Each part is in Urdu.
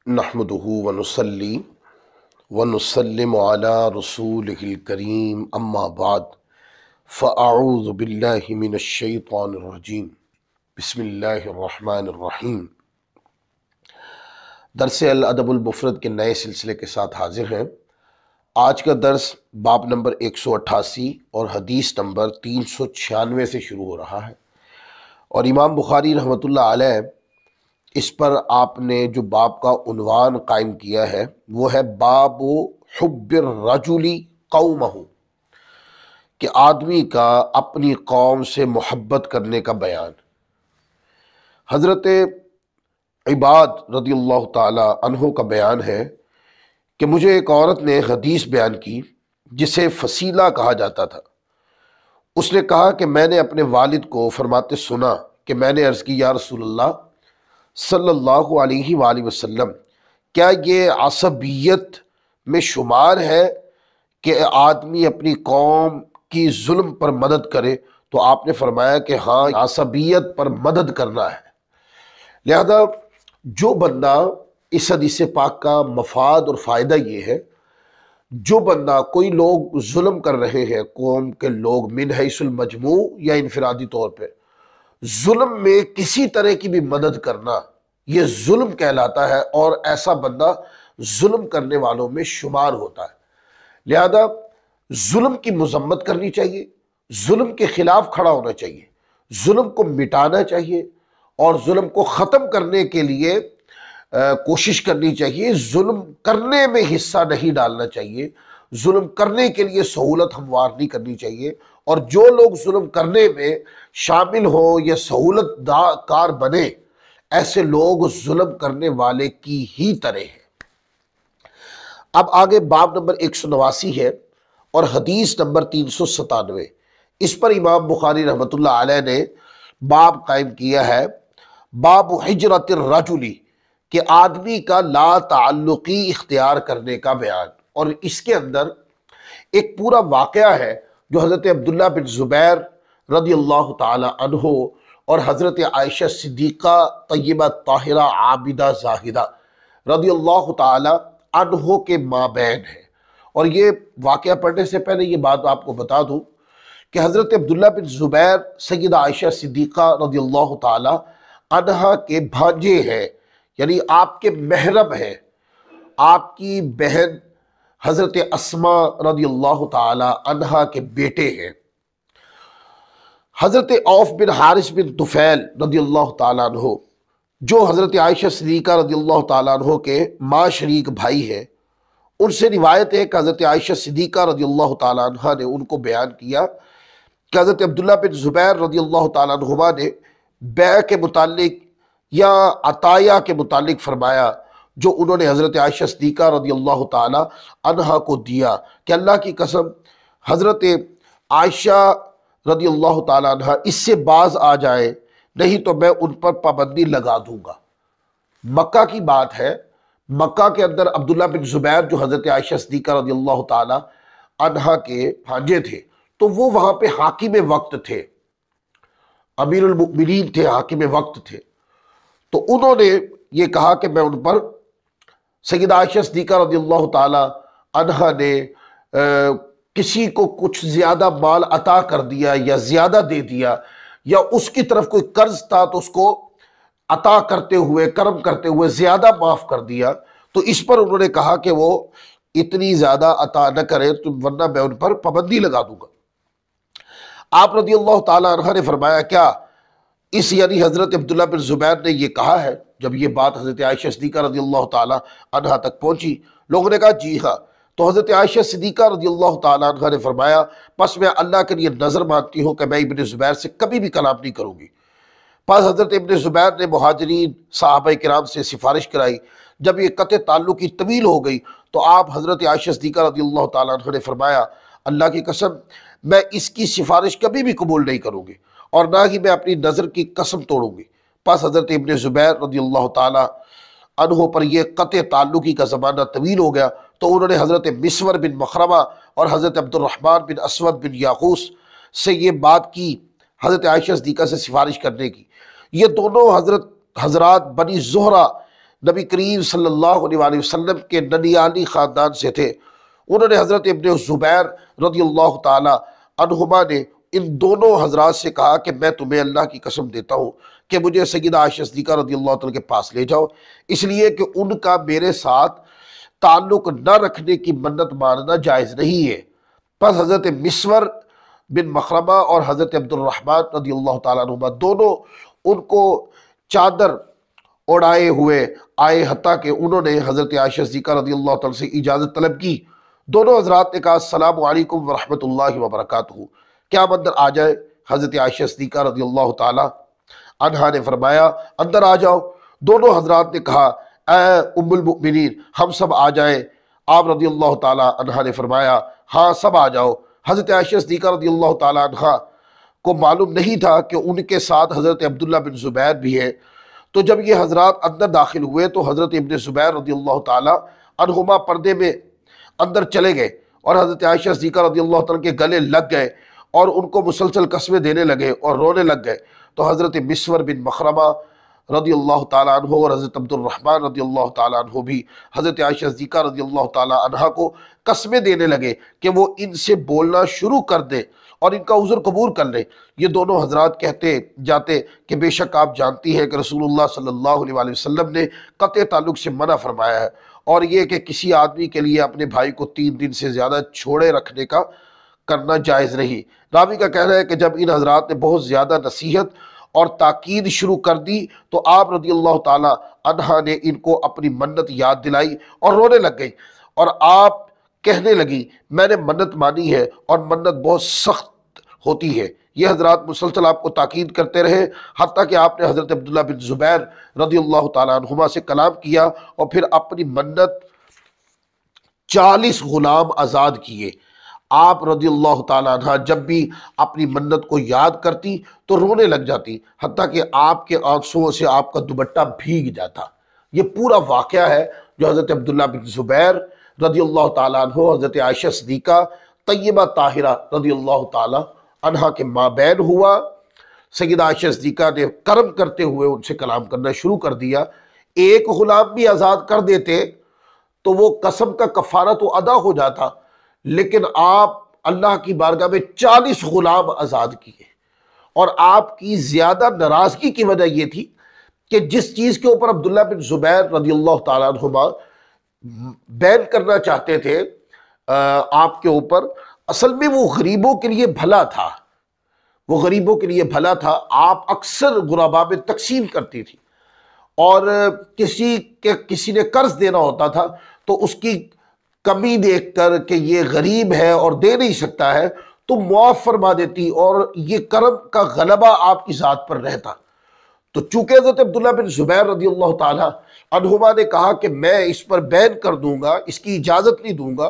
نحمدہ ونصلی ونسلم علی رسولہ الکریم اما بعد فاعوذ باللہ من الشیطان الرجیم بسم اللہ الرحمن الرحیم۔ درس الادب المفرد کے نئے سلسلے کے ساتھ حاضر ہیں۔ آج کا درس باب نمبر 188 اور حدیث نمبر 396 سے شروع ہو رہا ہے، اور امام بخاری رحمۃ اللہ علیہ اس پر آپ نے جو باب کا عنوان قائم کیا ہے وہ ہے باب حب الرجل قومہ، کہ آدمی کا اپنی قوم سے محبت کرنے کا بیان۔ حضرت عباد رضی اللہ تعالی عنہ کا بیان ہے کہ مجھے ایک عورت نے حدیث بیان کی جسے فصیلہ کہا جاتا تھا۔ اس نے کہا کہ میں نے اپنے والد کو فرماتے سنا کہ میں نے عرض کی، یا رسول اللہ صلی اللہ علیہ وآلہ وسلم، کیا یہ عصبیت میں شمار ہے کہ آدمی اپنی قوم کی ظلم پر مدد کرے؟ تو آپ نے فرمایا کہ ہاں، عصبیت پر مدد کرنا ہے۔ لہذا جو بندہ، اس حدیث پاک کا مفاد اور فائدہ یہ ہے، جو بندہ، کوئی لوگ ظلم کر رہے ہیں، قوم کے لوگ من حیث المجموع یا انفرادی طور پہ، ظلم میں کسی طرح کی بھی مدد کرنا یہ ظلم کہلاتا ہے، اور ایسا بندہ ظلم کرنے والوں میں شمار ہوتا ہے۔ لہذا ظلم کی مذمت کرنی چاہیے، ظلم کے خلاف کھڑا ہونا چاہیے، ظلم کو مٹانا چاہیے، اور ظلم کو ختم کرنے کے لیے کوشش کرنی چاہیے۔ ظلم کرنے میں حصہ نہیں ڈالنا چاہیے، ظلم کرنے کے لیے سہولت ہموار نہیں کرنی چاہیے، اور جو لوگ ظلم کرنے میں شامل ہو یا سہولت کار بنے، ایسے لوگ ظلم کرنے والے کی ہی طرح ہیں۔ اب آگے باب نمبر 189 ہے اور حدیث نمبر 397۔ اس پر امام بخاری رحمۃ اللہ علیہ نے باب قائم کیا ہے، باب ہجرت الرجل، کہ آدمی کا لا تعلقی اختیار کرنے کا بیان۔ اور اس کے اندر ایک پورا واقعہ ہے جو حضرت عبداللہ بن زبیر رضی اللہ تعالی عنہ اور حضرت عائشہ صدیقہ طیبہ طاہرہ عابدہ زاہدہ رضی اللہ تعالی عنہ کے مابین ہے۔ اور یہ واقعہ پڑھنے سے پہلے یہ بات آپ کو بتا دوں کہ حضرت عبداللہ بن زبیر سیدہ عائشہ صدیقہ رضی اللہ تعالی عنہ کے بھانجے ہیں، یعنی آپ کے محرم ہیں۔ آپ کی بہن حضرت اسماء رضی اللہ تعالی عنہ کے بیٹے ہیں۔ حضرت عوف بن حارث بن طفیل رضی اللہ تعالیٰ عنہ، جو حضرت عائشہ صدیقہ رضی اللہ تعالیٰ عنہ کے ماں شریک بھائی ہیں، ان سے روایت ہے کہ حضرت عائشہ صدیقہ رضی اللہ تعالیٰ عنہ نے ان کو بیان کیا کہ حضرت عبداللہ بن زبیر رضی اللہ تعالیٰ عنہما نے بیع کے متعلق یا عطایہ کے متعلق فرمایا جو انہوں نے حضرت عائشہ صدیقہ رضی اللہ تعالیٰ عنہ کو دیا، کہ اللہ کی قسم حضرت عائشہ رضی اللہ تعالیٰ عنہ اس سے باز آ جائے، نہیں تو میں ان پر پابندی لگا دوں گا۔ مکہ کی بات ہے، مکہ کے اندر عبداللہ بن زبیر جو حضرت عائشہ صدیقہ رضی اللہ تعالیٰ عنہ کے بھانجے تھے، تو وہ وہاں پہ حاکم وقت تھے، امیر المؤمنین تھے، حاکم وقت تھے۔ تو انہوں نے یہ کہا کہ میں ان پر، سیدہ عائشہ صدیقہ رضی اللہ تعالیٰ عنہ نے کسی کو کچھ زیادہ مال عطا کر دیا یا زیادہ دے دیا، یا اس کی طرف کوئی قرض تھا تو اس کو عطا کرتے ہوئے، کرم کرتے ہوئے زیادہ معاف کر دیا، تو اس پر انہوں نے کہا کہ وہ اتنی زیادہ عطا نہ کرے تو ورنہ میں ان پر پابندی لگا دوں گا۔ آپ رضی اللہ تعالیٰ عنہ نے فرمایا، کیا اس یعنی حضرت عبداللہ بن زبیر نے یہ کہا ہے؟ جب یہ بات حضرت عائشہ صدیقہ رضی اللہ تعالیٰ عنہ تک پہنچی، لوگوں نے کہا جی ہاں۔ تو حضرت عائشہ صدیقہ رضی اللہ تعالیٰ عنہ نے فرمایا، پس میں اللہ کے لیے نظر مانتی ہوں کہ میں ابن زبیر سے کبھی بھی کلام نہیں کروں گی۔ پس حضرت ابن زبیر نے مہاجرین صحابہ کرام سے سفارش کرائی۔ جب یہ قطع تعلق کی طویل ہو گئی تو آپ حضرت عائشہ صدیقہ رضی اللہ تعالیٰ عنہ نے فرمایا، اللہ کی قسم میں اس کی سفارش کبھی بھی قبول نہیں کروں گی، اور نہ ہی میں اپنی نظر کی قسم توڑوں گی۔ پس حضرت ابن زبیر رضی اللہ تعالیٰ عنہ پر یہ قطع تعلقی کا زمانہ طویل ہو گیا، تو انہوں نے حضرت مسور بن مخرمہ اور حضرت عبد الرحمن بن اسود بن یاغوث سے یہ بات کی، حضرت عائشہ صدیقہ سے سفارش کرنے کی۔ یہ دونوں حضرات بنی زہرہ نبی کریم صلی اللہ علیہ وسلم کے ننیالی خاندان سے تھے۔ انہوں نے حضرت ابن زبیر رضی اللہ تعالی عنہما نے ان دونوں حضرات سے کہا کہ میں تمہیں اللہ کی قسم دیتا ہوں کہ مجھے سیدہ عائشہ صدیقہ رضی اللہ تعالیٰ کے پاس لے جاؤ، اس لیے کہ ان کا میرے ساتھ تعلق نہ رکھنے کی منت ماننا جائز نہیں ہے۔ پس حضرت مسور بن مخرمہ اور حضرت عبد الرحمن رضی اللہ تعالیٰ عنہما دونوں ان کو چادر اڑائے ہوئے آئے، حتیٰ کہ انہوں نے حضرت عائشہ صدیقہ رضی اللہ تعالیٰ سے اجازت طلب کی۔ دونوں حضرات نے کہا السلام علیکم ورحمۃ اللہ وبرکاتہ، کیا ہم اندر آ جائیں؟ حضرت عائشہ صدیقہ رضی اللہ تعالیٰ عنہا نے فرمایا اندر آ جاؤ۔ دونوں حضرات نے کہا اے ام المؤمنین ہم سب آ جائیں؟ آپ رضی اللہ تعالیٰ عنہا نے فرمایا ہاں سب آ جاؤ۔ حضرت عائشہ صدیقہ رضی اللہ تعالیٰ عنہا کو معلوم نہیں تھا کہ ان کے ساتھ حضرت عبداللہ بن زبیر بھی ہے، تو جب یہ حضرات اندر داخل ہوئے تو حضرت ابن زبیر رضی اللہ تعالیٰ عنہما پردے میں اندر چلے گئے اور حضرت عائشہ صدیقہ رضی اللہ تعالیٰ کے گلے لگ گئے اور ان کو مسلسل قسمیں دینے لگے اور رونے لگ گئے۔ تو حضرت مسور بن مخرمہ رضی اللہ تعالیٰ عنہ اور حضرت عبد الرحمن رضی اللہ تعالیٰ عنہ بھی حضرت عائشہ صدیقہ رضی اللہ تعالیٰ عنہ کو قسمیں دینے لگے کہ وہ ان سے بولنا شروع کر دیں اور ان کا عذر قبول کر لیں۔ یہ دونوں حضرات کہتے جاتے کہ بے شک آپ جانتی ہیں کہ رسول اللہ صلی اللہ علیہ وسلم نے قطع تعلق سے منع فرمایا ہے، اور یہ کہ کسی آدمی کے لیے اپنے بھائی کو 3 دن سے زیادہ چھوڑے رکھنے کا کرنا جائز نہیں۔ راوی کا کہنا ہے کہ جب ان حضرات نے بہت زیادہ نصیحت اور تاکید شروع کر دی تو آپ رضی اللہ تعالی عنہ نے ان کو اپنی منت یاد دلائی اور رونے لگ گئی، اور آپ کہنے لگی میں نے منت مانی ہے اور منت بہت سخت ہوتی ہے۔ یہ حضرات مسلسل آپ کو تاکید کرتے رہے حتیٰ کہ آپ نے حضرت عبداللہ بن زبیر رضی اللہ تعالیٰ عنہما سے کلام کیا اور پھر اپنی منت 40 غلام آزاد کیے۔ آپ رضی اللہ تعالیٰ عنہ جب بھی اپنی منت کو یاد کرتی تو رونے لگ جاتی، حتیٰ کہ آپ کے آنسوؤں سے آپ کا دوپٹہ بھیگ جاتا۔ یہ پورا واقعہ ہے جو حضرت عبداللہ بن زبیر رضی اللہ تعالیٰ عنہ حضرت عائشہ صدیقہ طیبہ طاہرہ رضی اللہ تعالیٰ عنہ کے مابین ہوا۔ سیدہ عائشہ صدیقہ نے کرم کرتے ہوئے ان سے کلام کرنا شروع کر دیا۔ ایک غلام بھی آزاد کر دیتے تو وہ قسم کا کفارہ تو ادا ہو جاتا، لیکن آپ اللہ کی بارگاہ میں 40 غلام آزاد کیے، اور آپ کی زیادہ ناراضگی کی وجہ یہ تھی کہ جس چیز کے اوپر عبداللہ بن زبیر رضی اللہ تعالیٰ عنہما بین کرنا چاہتے تھے آپ کے اوپر، اصل میں وہ غریبوں کے لیے بھلا تھا، وہ غریبوں کے لیے بھلا تھا۔ آپ اکثر غرباء میں تقسیم کرتی تھی، اور کسی نے قرض دینا ہوتا تھا تو اس کی کمی دیکھ کر کہ یہ غریب ہے اور دے نہیں سکتا ہے تو معاف فرما دیتی، اور یہ کرم کا غلبہ آپ کی ذات پر رہتا۔ تو چونکہ حضرت عبداللہ بن زبیر رضی اللہ تعالیٰ عنہما نے کہا کہ میں اس پر بین کر دوں گا، اس کی اجازت نہیں دوں گا،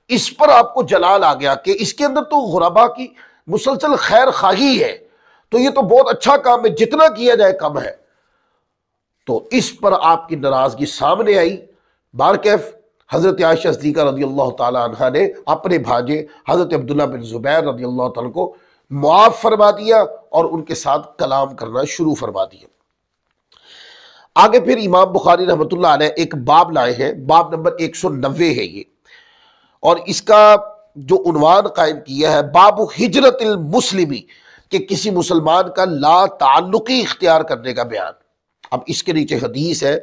اس پر آپ کو جلال آ گیا کہ اس کے اندر تو غرباء کی مسلسل خیر خواہی ہے، تو یہ تو بہت اچھا کام ہے، جتنا کیا جائے کم ہے۔ تو اس پر آپ کی ناراضگی سامنے آئی۔ بارکیف حضرت عائشہ صدیقہ رضی اللہ تعالیٰ عنہ نے اپنے بھانجے حضرت عبداللہ بن زبیر رضی اللہ تعالیٰ کو معاف فرما دیا اور ان کے ساتھ کلام کرنا شروع فرما دیا۔ آگے پھر امام بخاری رحمۃ اللہ علیہ ایک باب لائے ہیں، باب نمبر 190 ہے یہ، اور اس کا جو عنوان قائم کیا ہے باب ہجرت المسلمی، کہ کسی مسلمان کا لا تعلقی اختیار کرنے کا بیان۔ اب اس کے نیچے حدیث ہے،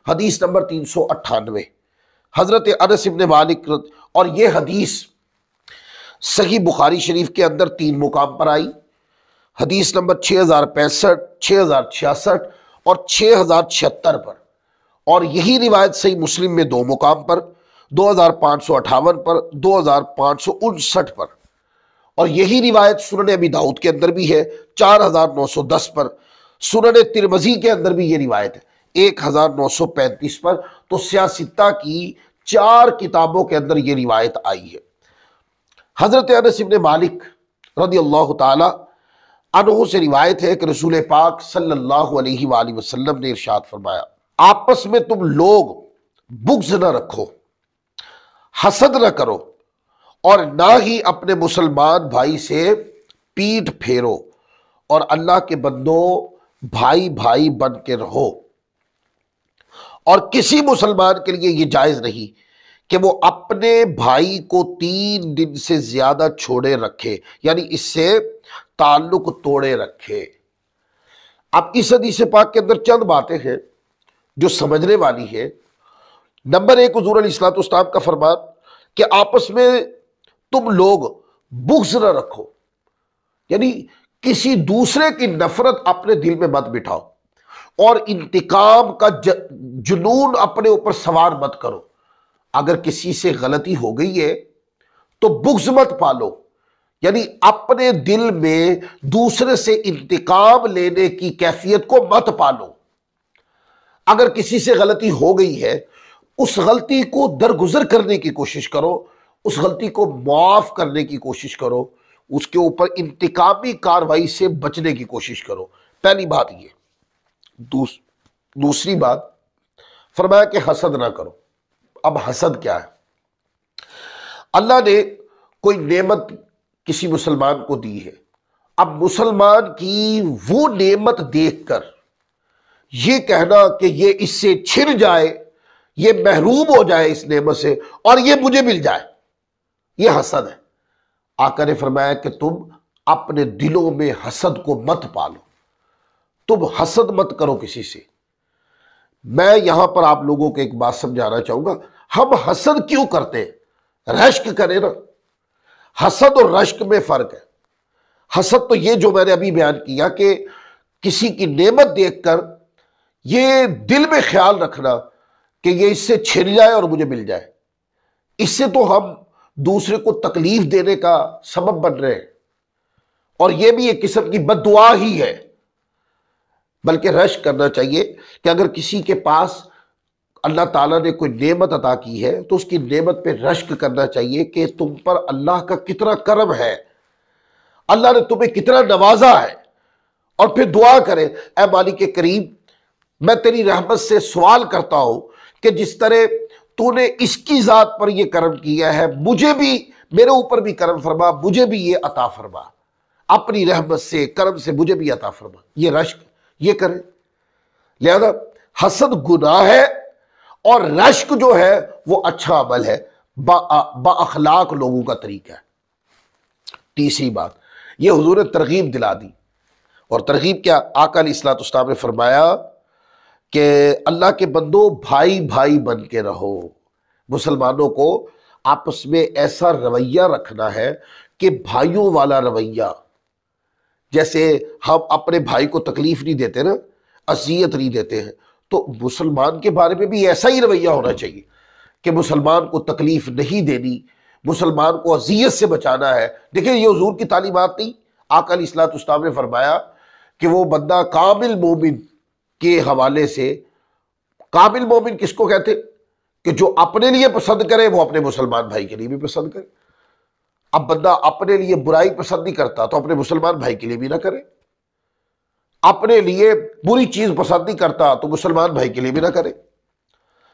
حدیث نمبر 398 حضرت انس بن مالک، اور یہ حدیث صحیح بخاری شریف کے اندر 3 مقام پر آئی، حدیث نمبر 6065، 6066 اور 6076 پر، اور یہی روایت صحیح مسلم میں 2 مقام پر، 2558 پر، 2559 پر، اور یہی روایت سنن ابی داؤد کے اندر بھی ہے 4910 پر، سنن ترمذی کے اندر بھی یہ روایت ہے 1935 پر۔ تو سیاستہ کی 4 کتابوں کے اندر یہ روایت آئی ہے۔ حضرت انس بن مالک رضی اللہ تعالی عنہ سے روایت ہے کہ رسول پاک صلی اللہ علیہ وآلہ وسلم نے ارشاد فرمایا آپس میں تم لوگ بغض نہ رکھو، حسد نہ کرو، اور نہ ہی اپنے مسلمان بھائی سے پیٹھ پھیرو، اور اللہ کے بندوں بھائی بھائی بن کے رہو، اور کسی مسلمان کے لیے یہ جائز نہیں کہ وہ اپنے بھائی کو 3 دن سے زیادہ چھوڑے رکھے، یعنی اس سے تعلق توڑے رکھے۔ اب اس حدیث پاک کے اندر چند باتیں ہیں جو سمجھنے والی ہے۔ نمبر 1، حضور علیہ الصلوۃ والسلام کا فرمان کہ آپس میں تم لوگ بغض نہ رکھو، یعنی کسی دوسرے کی نفرت اپنے دل میں مت بٹھاؤ، اور انتقام کا جنون اپنے اوپر سوار مت کرو۔ اگر کسی سے غلطی ہو گئی ہے تو بغض مت پالو، یعنی اپنے دل میں دوسرے سے انتقام لینے کی کیفیت کو مت پالو۔ اگر کسی سے غلطی ہو گئی ہے، اس غلطی کو درگزر کرنے کی کوشش کرو، اس غلطی کو معاف کرنے کی کوشش کرو، اس کے اوپر انتقامی کاروائی سے بچنے کی کوشش کرو۔ پہلی بات یہ۔ دوسری بات فرمایا کہ حسد نہ کرو۔ اب حسد کیا ہے؟ اللہ نے کوئی نعمت کسی مسلمان کو دی ہے، اب مسلمان کی وہ نعمت دیکھ کر یہ کہنا کہ یہ اس سے چھن جائے، یہ محروم ہو جائے اس نعمت سے اور یہ مجھے مل جائے، یہ حسد ہے۔ آقا نے فرمایا کہ تم اپنے دلوں میں حسد کو مت پالو، تم حسد مت کرو کسی سے۔ میں یہاں پر آپ لوگوں کو ایک بات سمجھانا چاہوں گا، ہم حسد کیوں کرتے ہیں؟ رشک کریں نا۔ حسد اور رشک میں فرق ہے۔ حسد تو یہ جو میں نے ابھی بیان کیا کہ کسی کی نعمت دیکھ کر یہ دل میں خیال رکھنا کہ یہ اس سے چھن جائے اور مجھے مل جائے، اس سے تو ہم دوسرے کو تکلیف دینے کا سبب بن رہے ہیں، اور یہ بھی ایک قسم کی بد دعا ہی ہے۔ بلکہ رشک کرنا چاہیے کہ اگر کسی کے پاس اللہ تعالیٰ نے کوئی نعمت عطا کی ہے تو اس کی نعمت پہ رشک کرنا چاہیے کہ تم پر اللہ کا کتنا کرم ہے، اللہ نے تمہیں کتنا نوازا ہے، اور پھر دعا کرے، اے مالک کریم میں تیری رحمت سے سوال کرتا ہوں کہ جس طرح تو نے اس کی ذات پر یہ کرم کیا ہے، مجھے بھی، میرے اوپر بھی کرم فرما، مجھے بھی یہ عطا فرما، اپنی رحمت سے کرم سے مجھے بھی عطا فرما۔ یہ رشک یہ کریں۔ لہذا حسد گناہ ہے، اور رشک جو ہے وہ اچھا عمل ہے، با اخلاق لوگوں کا طریقہ ہے۔ تیسری بات، یہ حضور نے ترغیب دلا دی، اور ترغیب کیا؟ آقا علیہ الصلوۃ والسلام نے فرمایا کہ اللہ کے بندو بھائی بھائی بن کے رہو۔ مسلمانوں کو آپس میں ایسا رویہ رکھنا ہے کہ بھائیوں والا رویہ، جیسے ہم اپنے بھائی کو تکلیف نہیں دیتے نا، اذیت نہیں دیتے ہیں، تو مسلمان کے بارے میں بھی ایسا ہی رویہ ہونا چاہیے کہ مسلمان کو تکلیف نہیں دینی، مسلمان کو اذیت سے بچانا ہے۔ دیکھیں یہ حضور کی تعلیمات نہیں، آقا علیہ الصلوۃ والسلام نے فرمایا کہ وہ بندہ کامل مومن کے حوالے سے، کامل مومن کس کو کہتے؟ کہ جو اپنے لیے پسند کرے وہ اپنے مسلمان بھائی کے لیے بھی پسند کرے۔ اب بندہ اپنے لیے برائی پسند نہیں کرتا تو اپنے مسلمان بھائی کے لیے بھی نہ کرے، اپنے لیے بری چیز پسند نہیں کرتا تو مسلمان بھائی کے لیے بھی نہ کرے۔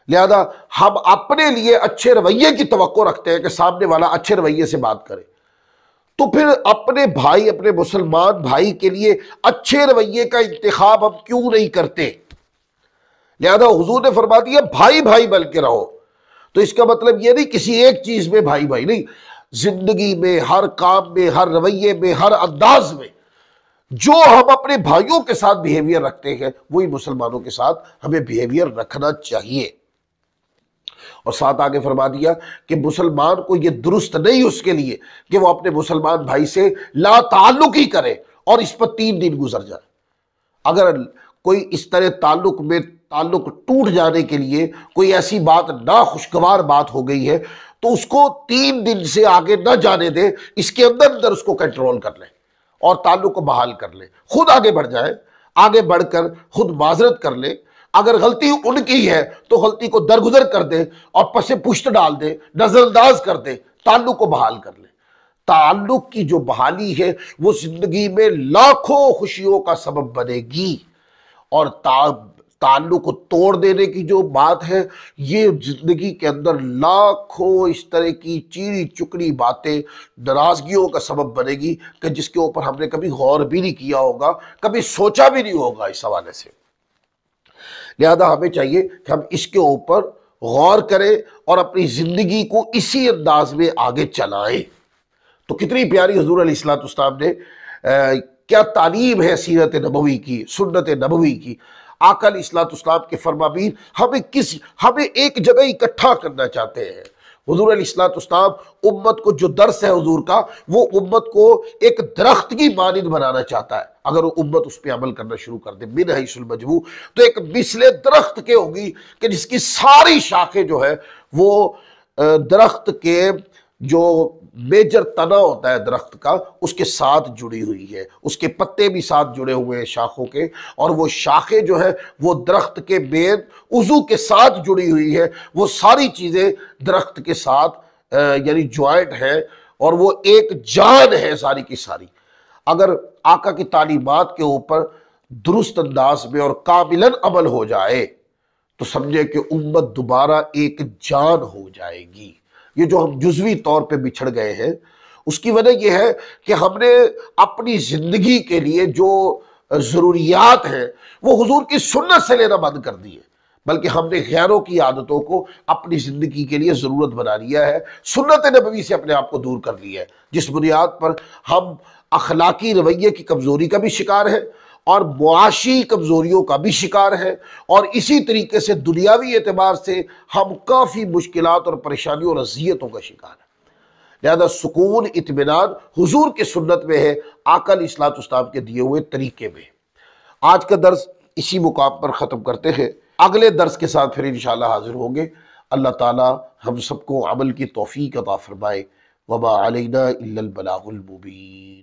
لہذا ہم اپنے لیے اچھے رویے کی توقع رکھتے ہیں کہ سامنے والا اچھے رویے سے بات کرے، تو پھر اپنے بھائی، اپنے مسلمان بھائی کے لیے اچھے رویے کا انتخاب ہم کیوں نہیں کرتے؟ لہذا حضور نے فرما دیا بھائی بھائی بن کے رہو۔ تو اس کا مطلب یہ نہیں کسی ایک چیز میں بھائی بھائی نہیں، زندگی میں، ہر کام میں، ہر رویے میں، ہر انداز میں جو ہم اپنے بھائیوں کے ساتھ بیہیویئر رکھتے ہیں وہی مسلمانوں کے ساتھ ہمیں بیہیویئر رکھنا چاہیے۔ اور ساتھ آگے فرما دیا کہ مسلمان کو یہ درست نہیں اس کے لیے کہ وہ اپنے مسلمان بھائی سے لا تعلق ہی کرے اور اس پر 3 دن گزر جائے۔ اگر کوئی اس طرح تعلق ٹوٹ جانے کے لیے کوئی ایسی بات ناخوشگوار بات ہو گئی ہے تو اس کو 3 دن سے آگے نہ جانے دے، اس کے اندر اس کو کنٹرول کر لیں اور تعلق کو بحال کر لیں، خود آگے بڑھ جائیں، آگے بڑھ کر خود معذرت کر لیں۔ اگر غلطی ان کی ہے تو غلطی کو درگزر کر دیں اور پس پشت ڈال دیں، نظر انداز کر دیں، تعلق کو بحال کر لیں۔ تعلق کی جو بحالی ہے وہ زندگی میں لاکھوں خوشیوں کا سبب بنے گی، اور تعلق کو توڑ دینے کی جو بات ہے یہ زندگی کے اندر لاکھوں اس طرح کی چیڑی چکڑی باتیں، ناراضگیوں کا سبب بنے گی کہ جس کے اوپر ہم نے کبھی غور بھی نہیں کیا ہوگا، کبھی سوچا بھی نہیں ہوگا اس حوالے سے۔ لہذا ہمیں چاہیے کہ ہم اس کے اوپر غور کریں اور اپنی زندگی کو اسی انداز میں آگے چلائیں۔ تو کتنی پیاری حضور علیہ الصلوۃ والسلام نے کیا تعلیم ہے سیرت نبوی کی، سنت نبوی کی۔ آقا علیہ الصلوۃ والسلام کے فرمابیر ہمیں ایک جگہ اکٹھا کرنا چاہتے ہیں۔ حضور علیہ الصلوۃ والسلام امت کو جو درس ہے حضور کا، وہ امت کو ایک درخت کی مانند بنانا چاہتا ہے۔ اگر وہ امت اس پہ عمل کرنا شروع کر دے من حیث المجموع، تو ایک مثل درخت کے ہوگی کہ جس کی ساری شاخیں جو ہے وہ درخت کے جو میجر تنا ہوتا ہے درخت کا، اس کے ساتھ جڑی ہوئی ہے، اس کے پتے بھی ساتھ جڑے ہوئے ہیں شاخوں کے، اور وہ شاخیں جو ہے وہ درخت کے مین عضو کے ساتھ جڑی ہوئی ہے۔ وہ ساری چیزیں درخت کے ساتھ یعنی جوائنٹ ہے، اور وہ ایک جان ہے ساری کی ساری۔ اگر آقا کی تعلیمات کے اوپر درست انداز میں اور کاملاً عمل ہو جائے تو سمجھے کہ امت دوبارہ ایک جان ہو جائے گی۔ یہ جو ہم جزوی طور پہ بچھڑ گئے ہیں، اس کی وجہ یہ ہے کہ ہم نے اپنی زندگی کے لیے جو ضروریات ہیں وہ حضور کی سنت سے لینا بند کر دی ہے، بلکہ ہم نے غیروں کی عادتوں کو اپنی زندگی کے لیے ضرورت بنا لیا ہے، سنت نبوی سے اپنے آپ کو دور کر لیا ہے، جس بنیاد پر ہم اخلاقی رویے کی کمزوری کا بھی شکار ہے اور معاشی کمزوریوں کا بھی شکار ہے، اور اسی طریقے سے دنیاوی اعتبار سے ہم کافی مشکلات اور پریشانیوں اور اذیتوں کا شکار ہیں۔ لہذا سکون اطمینان حضور کی سنت میں ہے، آقا علیہ الصلوۃ والسلام کے دیے ہوئے طریقے میں۔ آج کا درس اسی مقام پر ختم کرتے ہیں، اگلے درس کے ساتھ پھر انشاءاللہ حاضر ہوں گے۔ اللہ تعالی ہم سب کو عمل کی توفیق عطا فرمائے۔ وما علینا الا البلاغ المبین۔